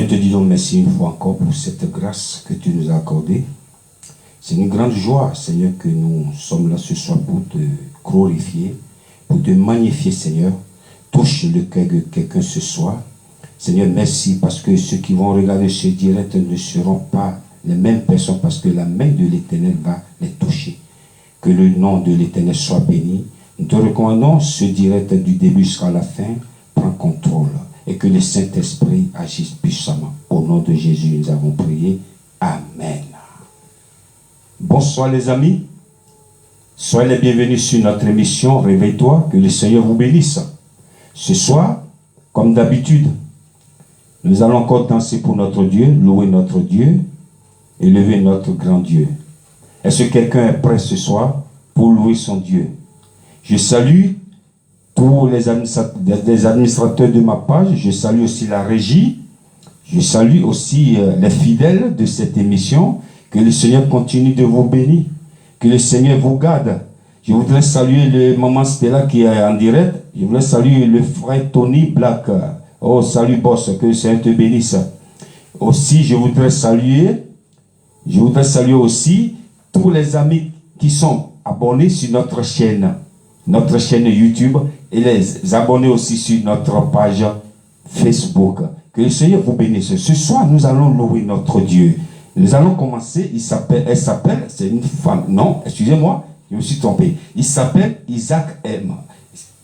Seigneur, te disons merci une fois encore pour cette grâce que tu nous as accordée. C'est une grande joie, Seigneur, que nous sommes là ce soir pour te glorifier, pour te magnifier, Seigneur. Touche le cœur de quelqu'un ce soir. Seigneur, merci parce que ceux qui vont regarder ce direct ne seront pas les mêmes personnes parce que la main de l'Éternel va les toucher. Que le nom de l'Éternel soit béni. Nous te recommandons ce direct du début jusqu'à la fin. Prends contrôle et que le Saint-Esprit agisse puissamment. Au nom de Jésus, nous avons prié. Amen. Bonsoir les amis. Soyez les bienvenus sur notre émission Réveille-toi, que le Seigneur vous bénisse. Ce soir, comme d'habitude, nous allons encore danser pour notre Dieu, louer notre Dieu, élever notre grand Dieu. Est-ce que quelqu'un est prêt ce soir pour louer son Dieu? Je salue tous les administrateurs de ma page, je salue aussi la régie, je salue aussi les fidèles de cette émission. Que le Seigneur continue de vous bénir, que le Seigneur vous garde. Je voudrais saluer le maman Stella qui est en direct, je voudrais saluer le frère Tony Black. Oh, salut boss, que le Seigneur te bénisse. Aussi, je voudrais saluer aussi tous les amis qui sont abonnés sur notre chaîne YouTube, et les abonnés aussi sur notre page Facebook. Que le Seigneur vous bénisse. Ce soir, nous allons louer notre Dieu. Nous allons commencer, elle s'appelle, c'est une femme, non, excusez-moi, je me suis trompé. Il s'appelle Isaac M.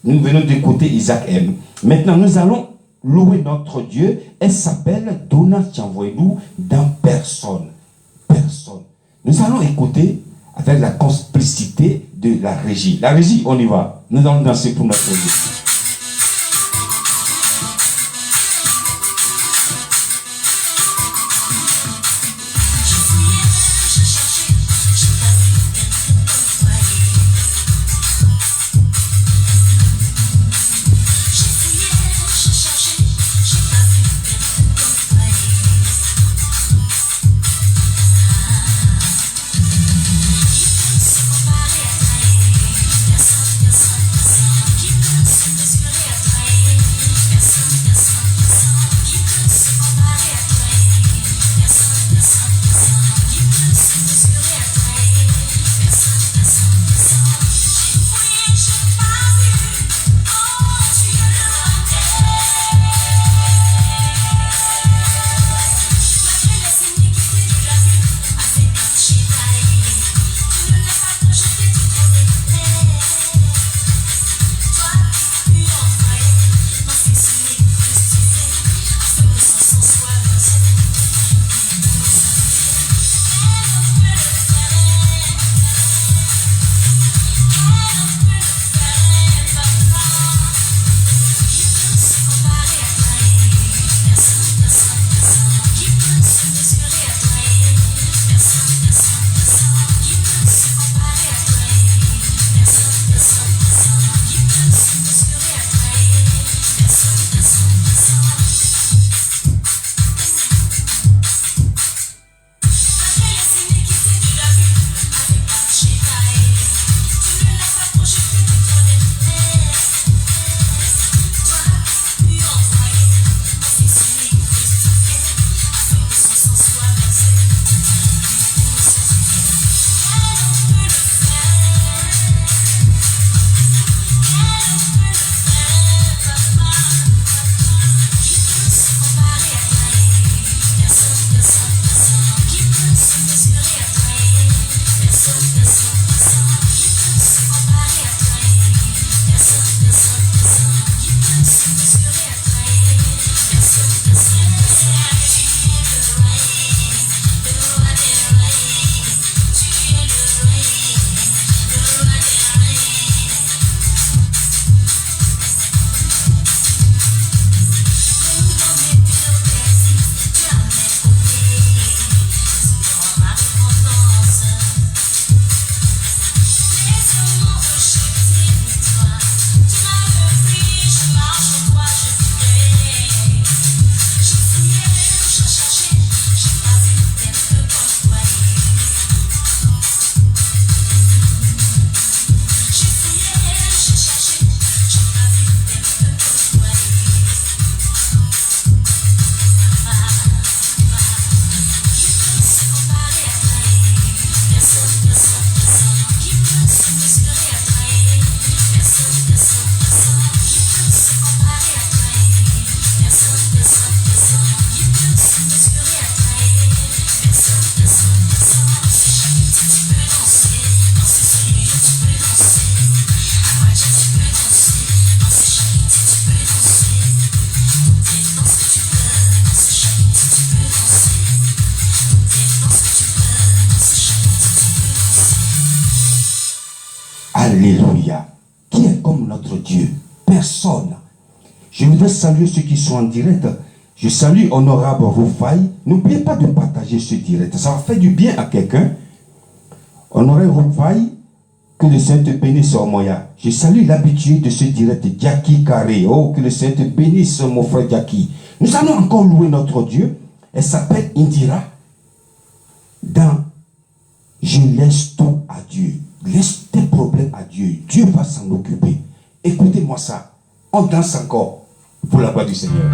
Nous venons d'écouter Isaac M. Maintenant, nous allons louer notre Dieu. Elle s'appelle Donna Tienvoyou dans Personne. Personne. Nous allons écouter avec la complicité de la régie. La régie, on y va. Nous allons danser pour notre Dieu. Alléluia. Qui est comme notre Dieu? Personne. Je voudrais saluer ceux qui sont en direct. Je salue Honorable Roufaï. N'oubliez pas de partager ce direct. Ça va faire du bien à quelqu'un. Honorable Roufaï, que le Saint te bénisse, Moya. Je salue l'habitué de ce direct, Jackie Carré. Oh, que le Saint te bénisse, mon frère Jackie. Nous allons encore louer notre Dieu. Elle s'appelle Indira. Dans Je laisse tout à Dieu. Laisse tes problèmes à Dieu. Dieu va s'en occuper. Écoutez-moi ça. On danse encore pour la gloire du Seigneur.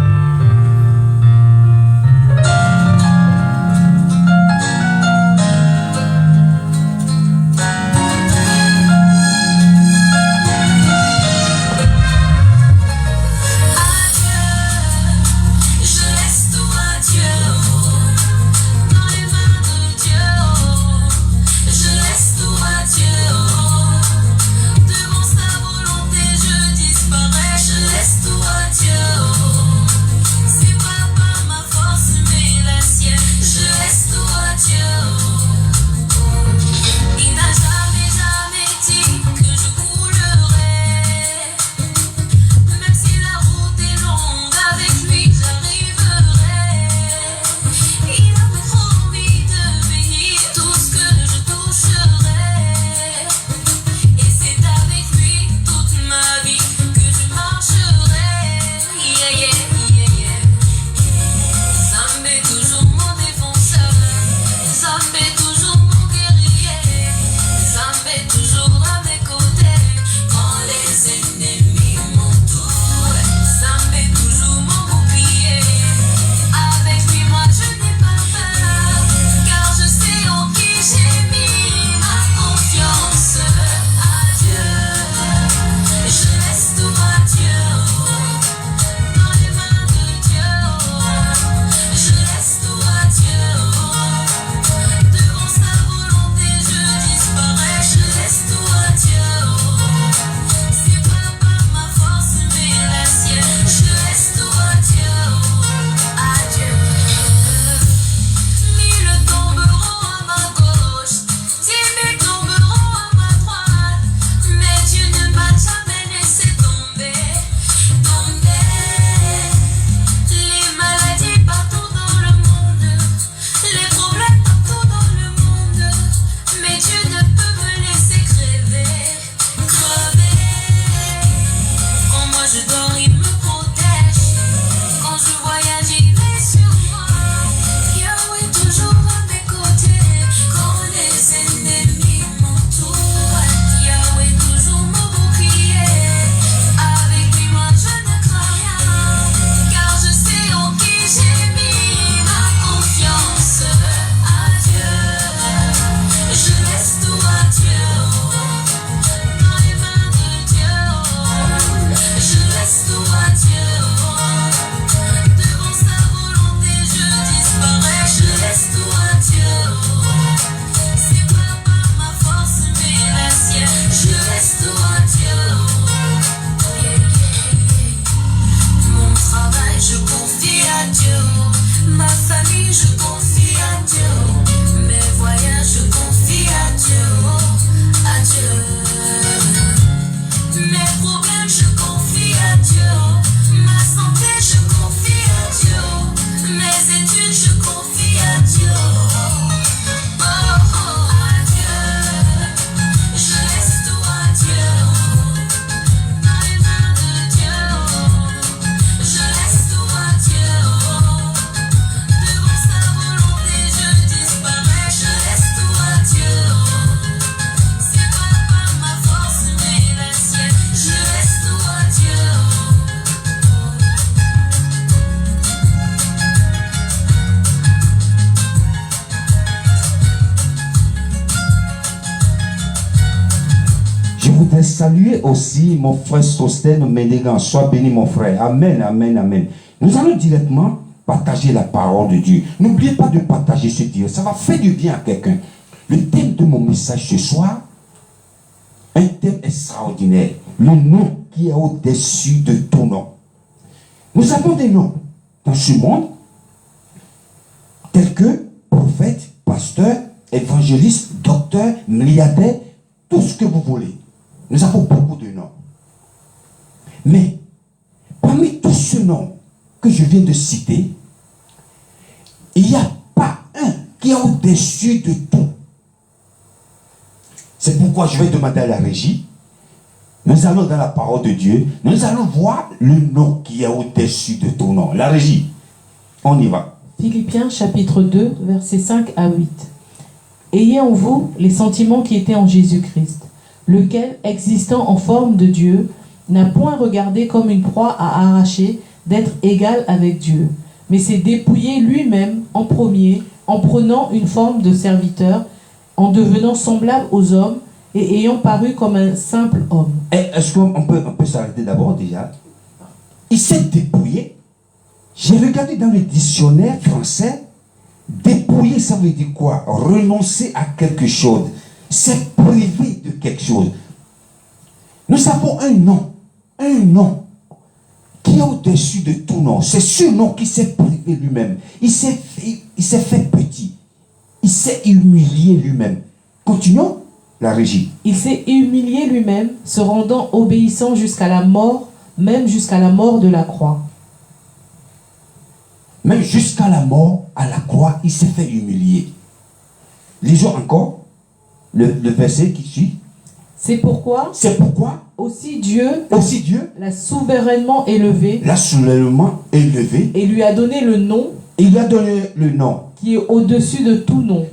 Saluer aussi mon frère Sostène Ménégan. Sois béni mon frère. Amen, amen, amen. Nous allons directement partager la parole de Dieu. N'oubliez pas de partager ce Dieu. Ça va faire du bien à quelqu'un. Le thème de mon message ce soir, un thème extraordinaire. Le nom qui est au-dessus de tout nom. Nous avons des noms dans ce monde tels que prophète, pasteur, évangéliste, docteur, milliardaire, tout ce que vous voulez. Nous avons beaucoup de noms. Mais, parmi tous ces noms que je viens de citer, il n'y a pas un qui est au-dessus de tout. C'est pourquoi je vais demander à la régie. Nous allons dans la parole de Dieu. Nous allons voir le nom qui est au-dessus de tout nom. La régie, on y va. Philippiens chapitre 2, versets 5 à 8. Ayez en vous les sentiments qui étaient en Jésus-Christ, lequel, existant en forme de Dieu, n'a point regardé comme une proie à arracher d'être égal avec Dieu, mais s'est dépouillé lui-même en premier, en prenant une forme de serviteur, en devenant semblable aux hommes et ayant paru comme un simple homme. Est-ce qu'on peut s'arrêter d'abord déjà? Il s'est dépouillé. J'ai regardé dans le dictionnaire français. Dépouiller, ça veut dire quoi? Renoncer à quelque chose. C'est privé de quelque chose. Nous avons un nom qui est au-dessus de tout nom. C'est ce nom qui s'est privé lui-même. Il s'est fait petit. Il s'est humilié lui-même. Continuons la régie. Il s'est humilié lui-même, se rendant obéissant jusqu'à la mort, même jusqu'à la mort de la croix. Même jusqu'à la mort, à la croix, il s'est fait humilier. Lisons encore le verset qui suit. C'est pourquoi aussi Dieu l'a souverainement élevé, et lui a donné le nom, qui est au-dessus de tout nom.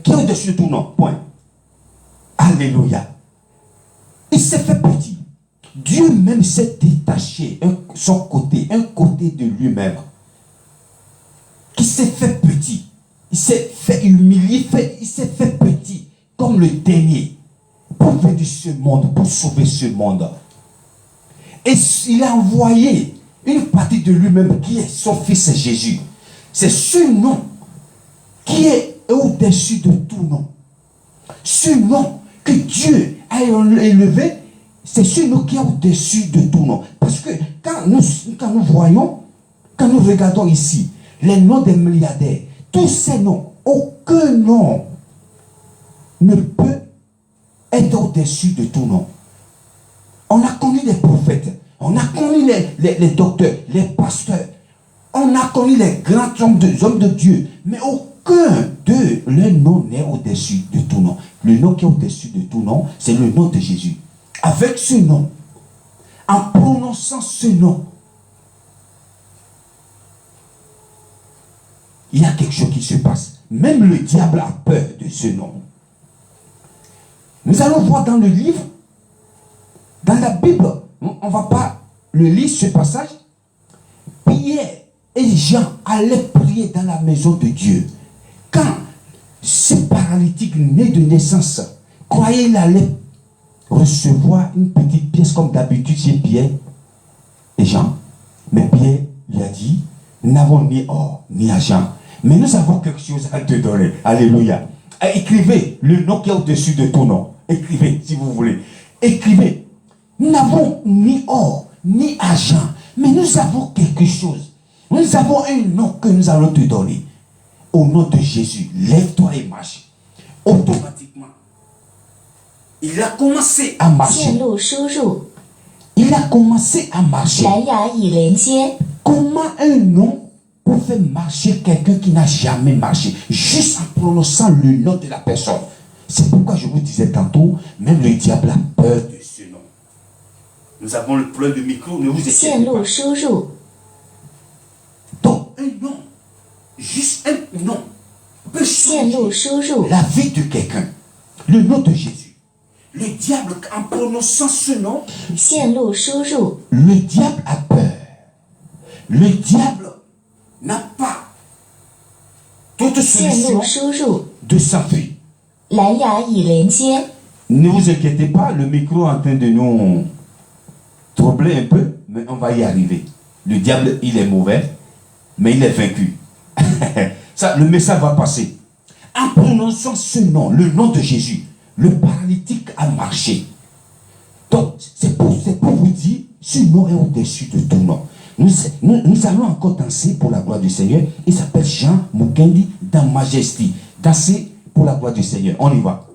Point. Alléluia. Il s'est fait petit. Dieu même s'est détaché un côté de lui-même, qui s'est fait petit. Il s'est fait humilier, il s'est fait petit, comme le dernier, pour venir ce monde, pour sauver ce monde. Et il a envoyé une partie de lui-même qui est son fils Jésus. C'est ce nom qui est au-dessus de tout nom. Ce nom que Dieu a élevé, c'est ce nom qui est au-dessus de tout nom. Parce que quand nous voyons, quand nous regardons ici, les noms des milliardaires, tous ces noms, aucun nom ne peut être au-dessus de tout nom. On a connu les prophètes, on a connu les docteurs, les pasteurs, on a connu les grands hommes de Dieu, mais aucun de leurs noms n'est au-dessus de tout nom. Le nom qui est au-dessus de tout nom, c'est le nom de Jésus. Avec ce nom, en prononçant ce nom, il y a quelque chose qui se passe. Même le diable a peur de ce nom. Nous allons voir dans le livre, dans la Bible, on ne va pas le lire ce passage. Pierre et Jean allaient prier dans la maison de Dieu. Quand ce paralytique né de naissance croyait qu'il allait recevoir une petite pièce comme d'habitude chez Pierre et Jean, mais Pierre lui a dit, nous n'avons ni or ni argent, mais nous avons quelque chose à te donner. Alléluia. Écrivez le nom qui est au-dessus de ton nom. Écrivez si vous voulez. Écrivez. Nous n'avons ni or ni argent, mais nous avons quelque chose. Nous avons un nom que nous allons te donner. Au nom de Jésus, lève-toi et marche. Automatiquement, il a commencé à marcher. Il a commencé à marcher. Comment un nom peut faire marcher quelqu'un qui n'a jamais marché, juste en prononçant le nom de la personne? C'est pourquoi je vous disais tantôt, même le diable a peur de ce nom. Nous avons le plein de micro, ne vous inquiétez pas. Donc, un nom, juste un nom, peut changer la vie de quelqu'un. Le nom de Jésus. Le diable, en prononçant ce nom, le diable a peur. Le diable n'a pas toute solution de s'enfuir. Ne vous inquiétez pas, le micro est en train de nous troubler un peu, mais on va y arriver. Le diable, il est mauvais, mais il est vaincu. Ça, le message va passer. En prononçant ce nom, le nom de Jésus, le paralytique a marché. Donc, c'est pour vous dire, ce nom est au-dessus de tout nom. Nous allons encore danser pour la gloire du Seigneur. Il s'appelle Jean Mukendi dans Majesty. Danser pour la gloire du Seigneur. On y va.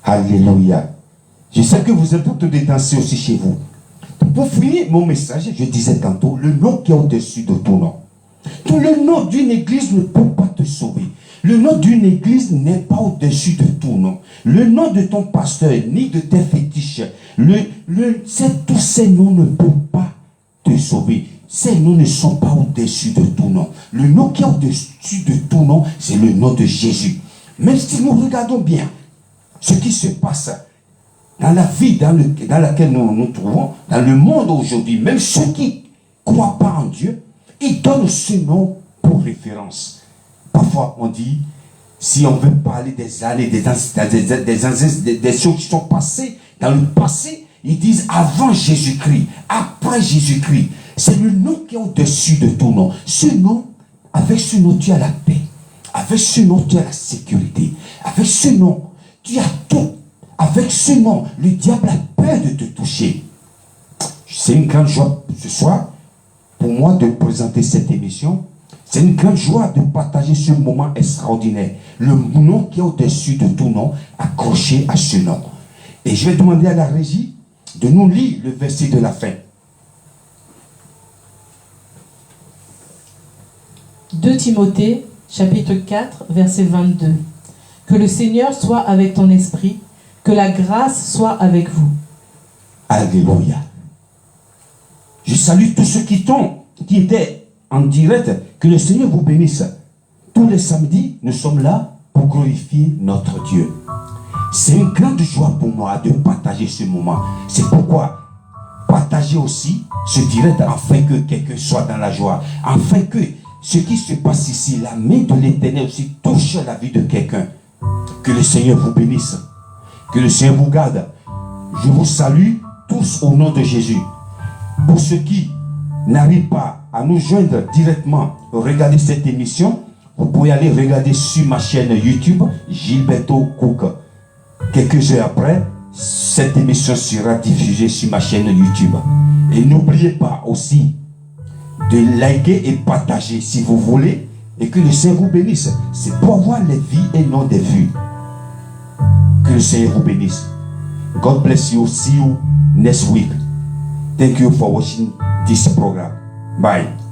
Alléluia. Je sais que vous êtes en train de danser aussi chez vous. Pour finir mon message, je disais tantôt, le nom qui est au-dessus de tout nom. Tout le nom d'une église ne peut pas te sauver. Le nom d'une église n'est pas au-dessus de tout nom. Le nom de ton pasteur, ni de tes fétiches, tous ces noms ne peuvent pas te sauver. Ces noms ne sont pas au-dessus de tout nom. Le nom qui est au-dessus de tout nom, c'est le nom de Jésus. Même si nous regardons bien ce qui se passe dans la vie dans laquelle nous nous trouvons, dans le monde aujourd'hui, même ceux qui ne croient pas en Dieu, ils donnent ce nom pour référence. Parfois, on dit, si on veut parler des années, des choses qui sont passées, dans le passé, ils disent avant Jésus-Christ, après Jésus-Christ. C'est le nom qui est au-dessus de tout nom. Ce nom, avec ce nom, tu as la paix. Avec ce nom, tu as la sécurité. Avec ce nom, tu as tout. Avec ce nom, le diable a peur de te toucher. C'est une grande joie ce soir pour moi de présenter cette émission. C'est une grande joie de partager ce moment extraordinaire. Le nom qui est au-dessus de tout nom, accroché à ce nom. Et je vais demander à la régie de nous lire le verset de la fin. 2 Timothée, chapitre 4, verset 22. Que le Seigneur soit avec ton esprit, que la grâce soit avec vous. Alléluia. Je salue tous ceux qui étaient en direct. Que le Seigneur vous bénisse. Tous les samedis, nous sommes là pour glorifier notre Dieu. C'est une grande joie pour moi de partager ce moment. C'est pourquoi partager aussi ce direct afin que quelqu'un soit dans la joie. Afin que ce qui se passe ici, la main de l'Éternel aussi touche la vie de quelqu'un. Que le Seigneur vous bénisse. Que le Seigneur vous garde. Je vous salue tous au nom de Jésus. Pour ceux qui n'arrivent pas à nous joindre directement, regardez cette émission, vous pouvez aller regarder sur ma chaîne YouTube, Gilberto Cook. Quelques heures après, cette émission sera diffusée sur ma chaîne YouTube. Et n'oubliez pas aussi de liker et partager si vous voulez, et que le Seigneur vous bénisse. C'est pour avoir les vies et non des vues. Que le Seigneur vous bénisse. God bless you. See you next week. Thank you for watching this program. Bye.